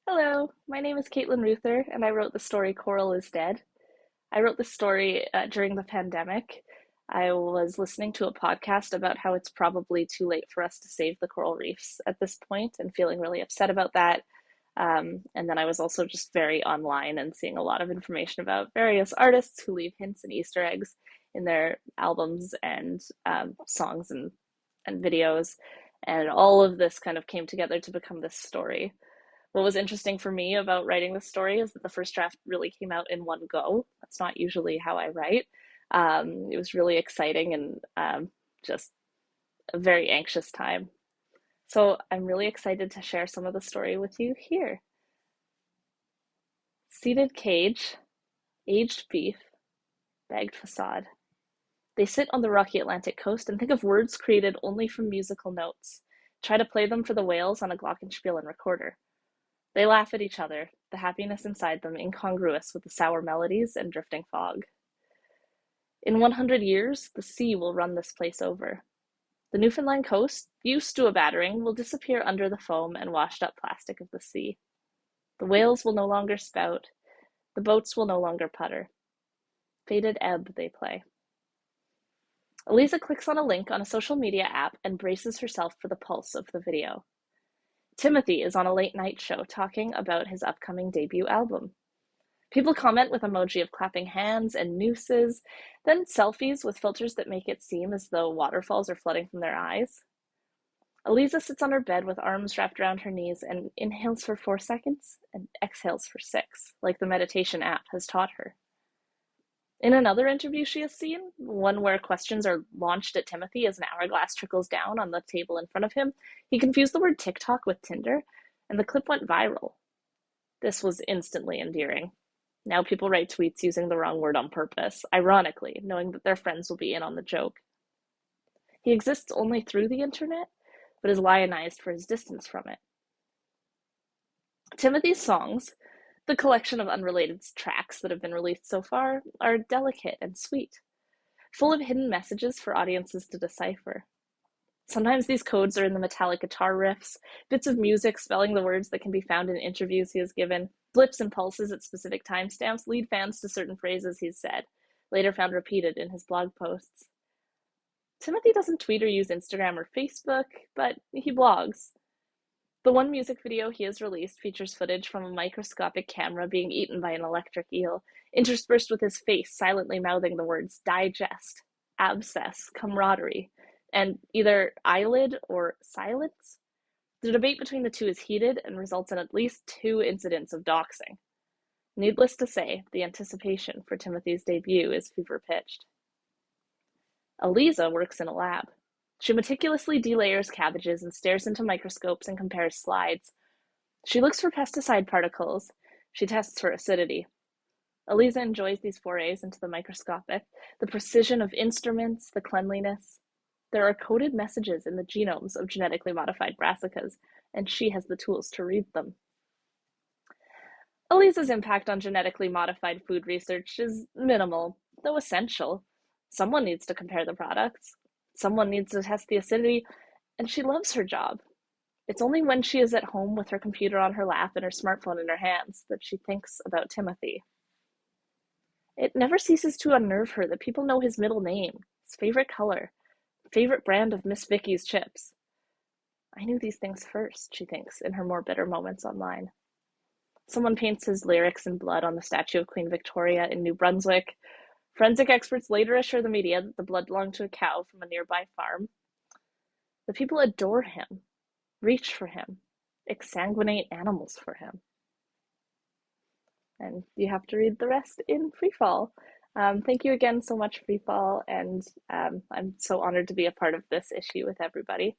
Hello, my name is Kaitlin Ruether, and I wrote the story Coral is Dead. I wrote this story during the pandemic. I was listening to a podcast about how it's probably too late for us to save the coral reefs at this point and feeling really upset about that. And then I was also just very online and seeing a lot of information about various artists who leave hints and Easter eggs in their albums and songs and videos. And all of this kind of came together to become this story. What was interesting for me about writing this story is that the first draft really came out in one go. That's not usually how I write. It was really exciting and just a very anxious time. So I'm really excited to share some of the story with you here. Seated cage, aged beef, bagged facade. They sit on the rocky Atlantic coast and think of words created only from musical notes. Try to play them for the whales on a glockenspiel and recorder. They laugh at each other, the happiness inside them incongruous with the sour melodies and drifting fog. In 100 years, the sea will run this place over. The Newfoundland coast, used to a battering, will disappear under the foam and washed up plastic of the sea. The whales will no longer spout. The boats will no longer putter. Faded ebb, they play. Eliza clicks on a link on a social media app and braces herself for the pulse of the video. Timothy is on a late night show talking about his upcoming debut album. People comment with emoji of clapping hands and nooses, then selfies with filters that make it seem as though waterfalls are flooding from their eyes. Eliza sits on her bed with arms wrapped around her knees and inhales for 4 seconds and exhales for 6, like the meditation app has taught her. In another interview she has seen, one where questions are launched at Timothy as an hourglass trickles down on the table in front of him, he confused the word TikTok with Tinder, and the clip went viral. This was instantly endearing. Now people write tweets using the wrong word on purpose, ironically, knowing that their friends will be in on the joke. He exists only through the internet, but is lionized for his distance from it. Timothy's songs, the collection of unrelated tracks that have been released so far, are delicate and sweet, full of hidden messages for audiences to decipher. Sometimes these codes are in the metallic guitar riffs, bits of music spelling the words that can be found in interviews he has given, blips and pulses at specific timestamps lead fans to certain phrases he's said, later found repeated in his blog posts. Timothy doesn't tweet or use Instagram or Facebook, but he blogs. The one music video he has released features footage from a microscopic camera being eaten by an electric eel, interspersed with his face silently mouthing the words digest, abscess, camaraderie, and either eyelid or silence. The debate between the two is heated and results in at least 2 incidents of doxing. Needless to say, the anticipation for Timothy's debut is fever-pitched. Eliza works in a lab. She meticulously delayers cabbages and stares into microscopes and compares slides. She looks for pesticide particles. She tests for acidity. Eliza enjoys these forays into the microscopic, the precision of instruments, the cleanliness. There are coded messages in the genomes of genetically modified brassicas, and she has the tools to read them. Eliza's impact on genetically modified food research is minimal, though essential. Someone needs to compare the products. Someone needs to test the acidity, and she loves her job. It's only when she is at home with her computer on her lap and her smartphone in her hands that she thinks about Timothy. It never ceases to unnerve her that people know his middle name, his favorite color, favorite brand of Miss Vicky's chips. I knew these things first, she thinks in her more bitter moments online. Someone paints his lyrics in blood on the statue of Queen Victoria in New Brunswick. Forensic experts later assure the media that the blood belonged to a cow from a nearby farm. The people adore him, reach for him, exsanguinate animals for him. And you have to read the rest in FreeFall. Thank you again so much, FreeFall, and I'm so honored to be a part of this issue with everybody.